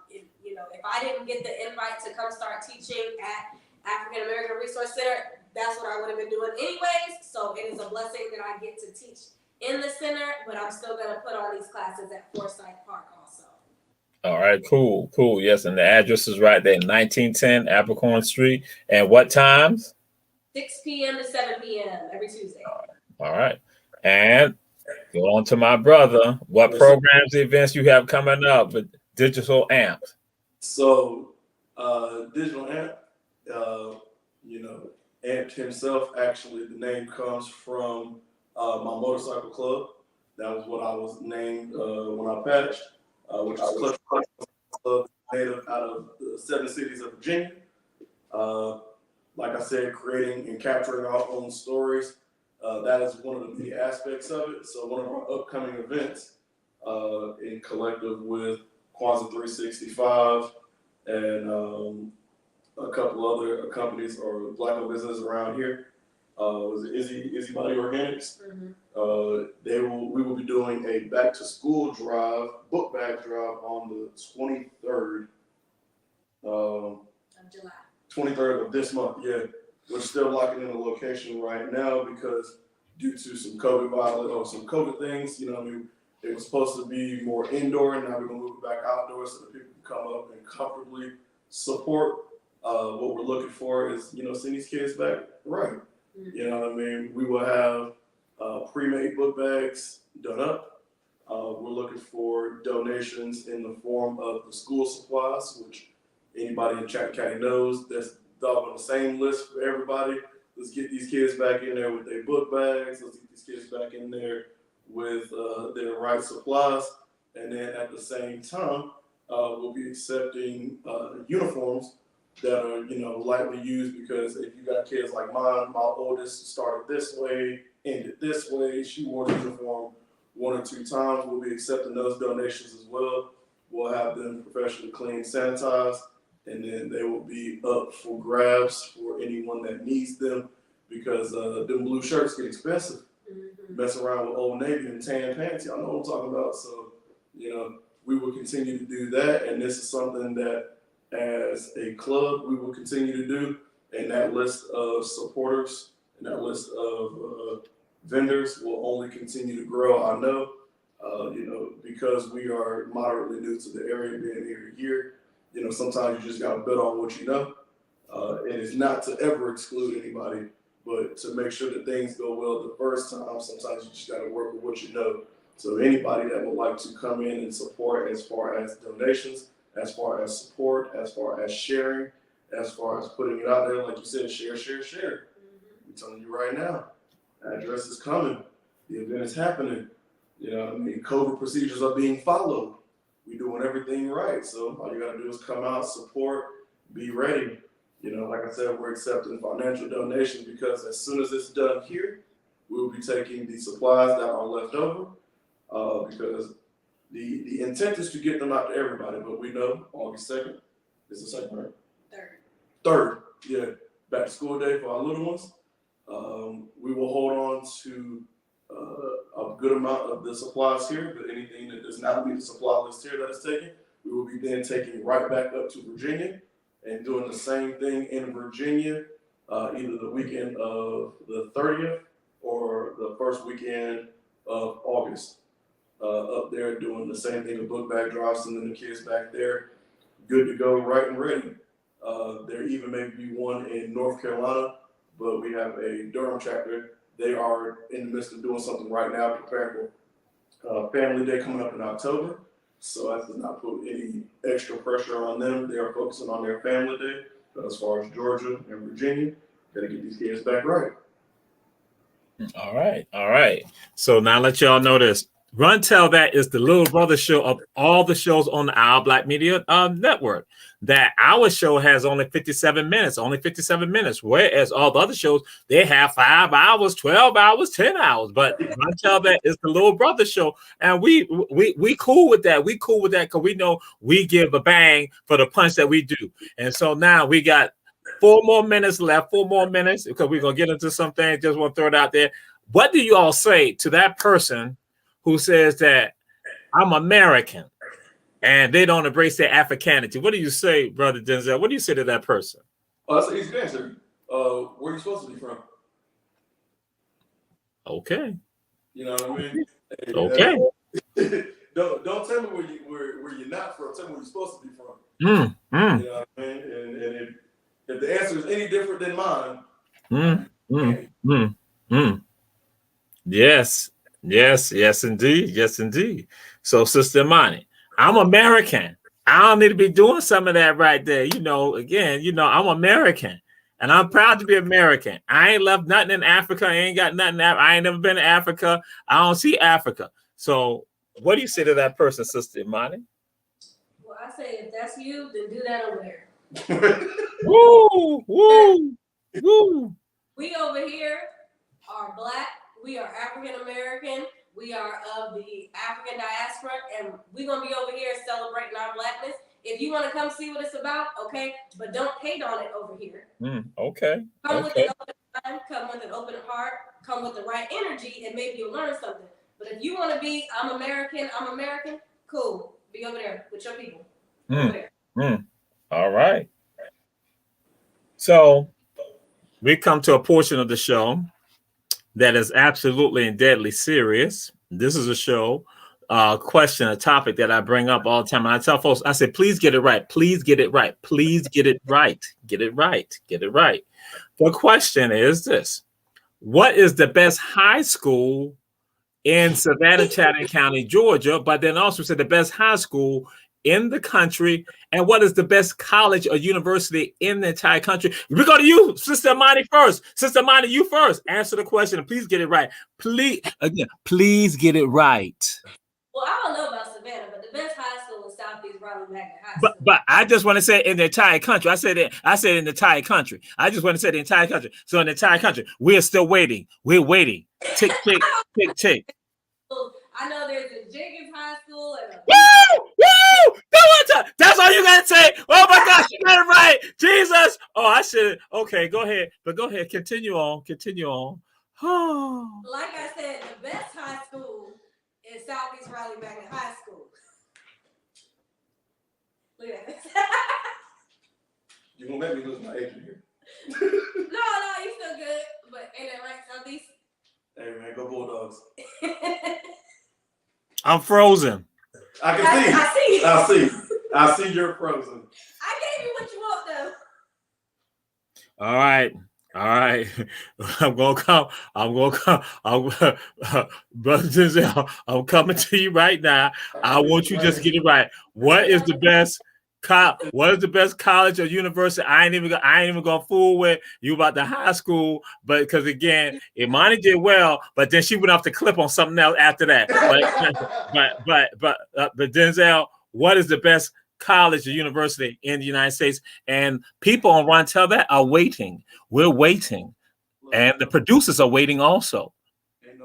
If I didn't get the invite to come start teaching at African American Resource Center, that's what I would have been doing anyways. So it is a blessing that I get to teach in the center, but I'm still gonna put on these classes at Forsyth Park also. All right, cool. Yes, and the address is right there, 1910 Abercorn Street. And what times? 6 p.m. to 7 p.m. every Tuesday. All right. And go on to my brother. What programs, events you have coming up with Digital Amp? So, Digital Amp, Amp himself, actually, the name comes from my motorcycle club. That was what I was named when I patched, which is Clutch Club, made out of the 7 cities of Virginia. Like I said, creating and capturing our own stories. That is one of the many aspects of it. So one of our upcoming events in collective with Kwanzaa 365 and a couple other companies or Black-owned businesses around here. Was it Izzy Body Organics? Mm-hmm. We will be doing a back to school drive, book bag drive on the 23rd of July. 23rd of this month. Yeah, we're still locking in the location right now because due to some COVID things, it was supposed to be more indoor, and now we're gonna move it back outdoors so that people can come up and comfortably support. What we're looking for is, send these kids back right. You know what I mean? We will have pre-made book bags done up. We're looking for donations in the form of the school supplies, which anybody in Chatham County knows. That's on the same list for everybody. Let's get these kids back in there with their book bags. Let's get these kids back in there with their right supplies. And then at the same time, we'll be accepting uniforms that are, lightly used, because if you got kids like mine, my oldest started this way, ended this way, she wore the uniform 1 or 2 times, we'll be accepting those donations as well. We'll have them professionally cleaned, sanitized, and then they will be up for grabs for anyone that needs them, because them blue shirts get expensive. Mm-hmm. Mess around with Old Navy and tan pants, y'all know what I'm talking about. So, we will continue to do that, and this is something that as a club we will continue to do, and that list of supporters and that list of vendors will only continue to grow. I know, because we are moderately new to the area, being here a year, sometimes you just got to bet on what you know. And it's not to ever exclude anybody, but to make sure that things go well the first time, sometimes you just got to work with what you know. So anybody that would like to come in and support, as far as donations, as far as support, as far as sharing, as far as putting it out there, like you said, share. Mm-hmm. I'm telling you right now, address is coming. The event is happening. You know what I mean? COVID procedures are being followed. We're doing everything right. So all you got to do is come out, support, be ready. You know, like I said, we're accepting financial donations because as soon as it's done here, we'll be taking the supplies that are left over because the intent is to get them out to everybody. But we know August 2nd is the second, right? Third, yeah. Back to school day for our little ones. We will hold on to a good amount of the supplies here, but anything that does not meet the supply list here that is taken, we will be then taking right back up to Virginia and doing the same thing in Virginia, either the weekend of the 30th or the first weekend of August. Up there doing the same thing, a book bag drive, sending the kids back there, good to go, right and ready. There even may be one in North Carolina, but we have a Durham chapter. They are in the midst of doing something right now, preparing for Family Day coming up in October. So that does not put any extra pressure on them. They are focusing on their Family Day. But as far as Georgia and Virginia, got to get these kids back right. All right. All right. So now let y'all know this. Run Tell That is the little brother show of all the shows on the Our Black Media Network. That our show has only 57 minutes, whereas all the other shows, they have 5 hours, 12 hours, 10 hours. But Run Tell That is the little brother show. And we cool with that. We cool with that because we know we give a bang for the punch that we do. And so now we got 4 more minutes left, 4 more minutes, because we're going to get into something. Just want to throw it out there. What do you all say to that person who says that I'm American and they don't embrace their Africanity? What do you say, Brother Denzal? What do you say to that person? That's an easy answer. Where are you supposed to be from? Okay. You know what I mean? Okay. Don't tell me where you're not from. Tell me where you're supposed to be from. Mm. You know what I mean? And if the answer is any different than mine, Yes. Yes, indeed. Yes, indeed. So, Sister Imani, I'm American. I don't need to be doing some of that right there. You know, again, I'm American. And I'm proud to be American. I ain't left nothing in Africa. I ain't got nothing. I ain't never been to Africa. I don't see Africa. So what do you say to that person, Sister Imani? Well, I say if that's you, then do that over there. Woo, woo, woo. We over here are Black. We are African American. We are of the African diaspora, and we're going to be over here celebrating our Blackness. If you want to come see what it's about, okay, but don't hate on it over here. Okay. Come with an open mind, come with an open heart, come with the right energy, and maybe you'll learn something. But if you want to be, I'm American, cool. Be over there with your people. Over there. All right. So we come to a portion of the show that is absolutely and deadly serious. This is a show, question, a topic that I bring up all the time. And I tell folks, I say, please get it right. Please get it right. Please get it right. Get it right. Get it right. The question is this: what is the best high school in Savannah, Chatham County, Georgia? But then also said the best high school in the country, and what is the best college or university in the entire country? We go to you, Sister Imani, first. Sister Imani, you first. Answer the question and please get it right. Please get it right. Well, I don't know about Savannah, but the best high school is Southeast Raleigh Magnet High School. But I just want to say in the entire country. I said in the entire country. I just want to say the entire country. So in the entire country, we're still waiting. We're waiting. Tick, tick, tick, tick. I know there's a Jenkins High School and a Woo! That's all you gotta say. Oh my gosh, you got it right. Jesus. Oh, I should. Okay, go ahead. But go ahead. Continue on. Oh. Like I said, the best high school is Southeast Raleigh Magnet High School. Look at that. You're gonna make me lose my agent here. No, you still good. But ain't that right, Southeast? Hey man, go Bulldogs. I'm frozen. I can see. I see you're frozen. I gave you what you want though. All right. I'm gonna come. Brother Denzal, I'm coming to you right now. I want you just to get it right. What is the best What is the best college or university? I ain't even gonna fool with you about the high school, but because again, Imani did well, but then she went off the clip on something else after that. But Denzal, what is the best college or university in the United States? And people on Run Tell That are waiting. We're waiting, and the producers are waiting also. Ain't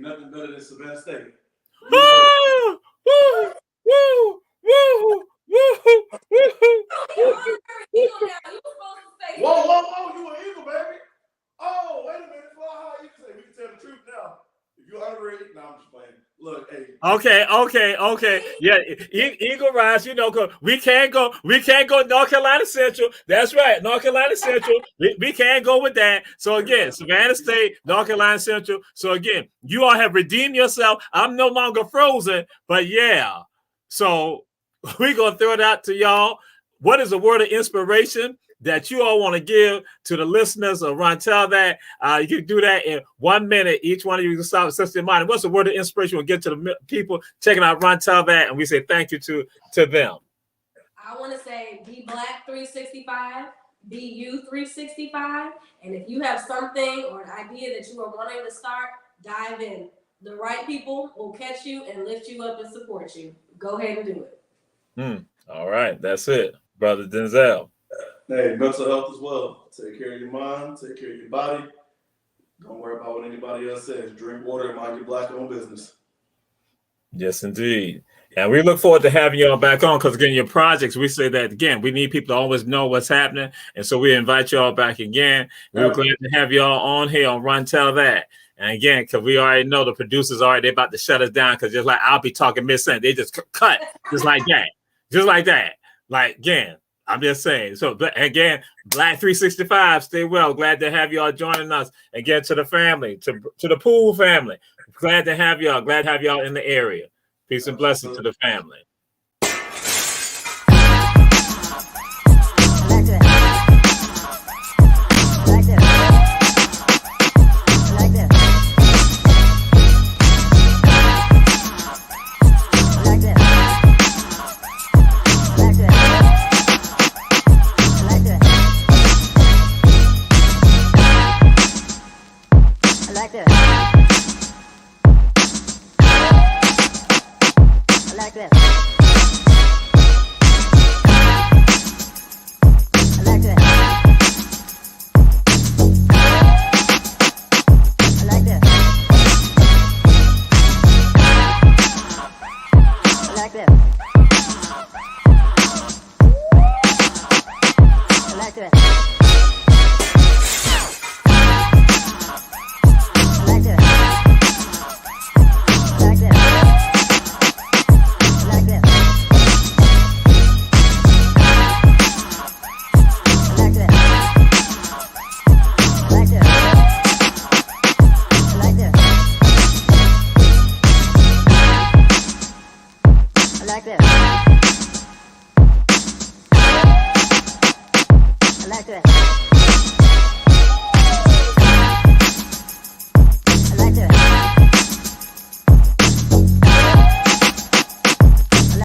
nothing better than Savannah State. Woo! Woo! Woo! Woo! Whoa, you an Eagle, baby. Oh, wait a minute, fly high. You can say we can tell the truth now. If you're underrated, no, I'm just playing. Look, hey. Okay. Yeah, Eagle Rise, we can't go North Carolina Central. That's right, North Carolina Central. We can't go with that. So again, Savannah State, North Carolina Central. So again, you all have redeemed yourself. I'm no longer frozen, but yeah. So we're going to throw it out to y'all. What is a word of inspiration that you all want to give to the listeners of Run Tell That? You can do that in 1 minute. Each one of you can start with Sister Imani. What's a word of inspiration we'll get to the people checking out Run Tell That? And we say thank you to them. I want to say be Black 365, be you 365. And if you have something or an idea that you are wanting to start, dive in. The right people will catch you and lift you up and support you. Go ahead and do it. All right. That's it, Brother Denzal. Hey, mental health as well. Take care of your mind. Take care of your body. Don't worry about what anybody else says. Drink water and mind your Black-owned business. Yes, indeed. And we look forward to having y'all back on because, again, your projects, we say that, again, we need people to always know what's happening. And so we invite y'all back again. We're glad to have y'all on here on Run Tell That. And again, because we already know the producers they're about to shut us down because just like I'll be talking mid-sentence, they just cut just like that. Just like that. Like, again, I'm just saying. So, again, Black 365, stay well. Glad to have y'all joining us. Again, to the family, to the Poole family. Glad to have y'all. Glad to have y'all in the area. Peace and blessings to the family. like that.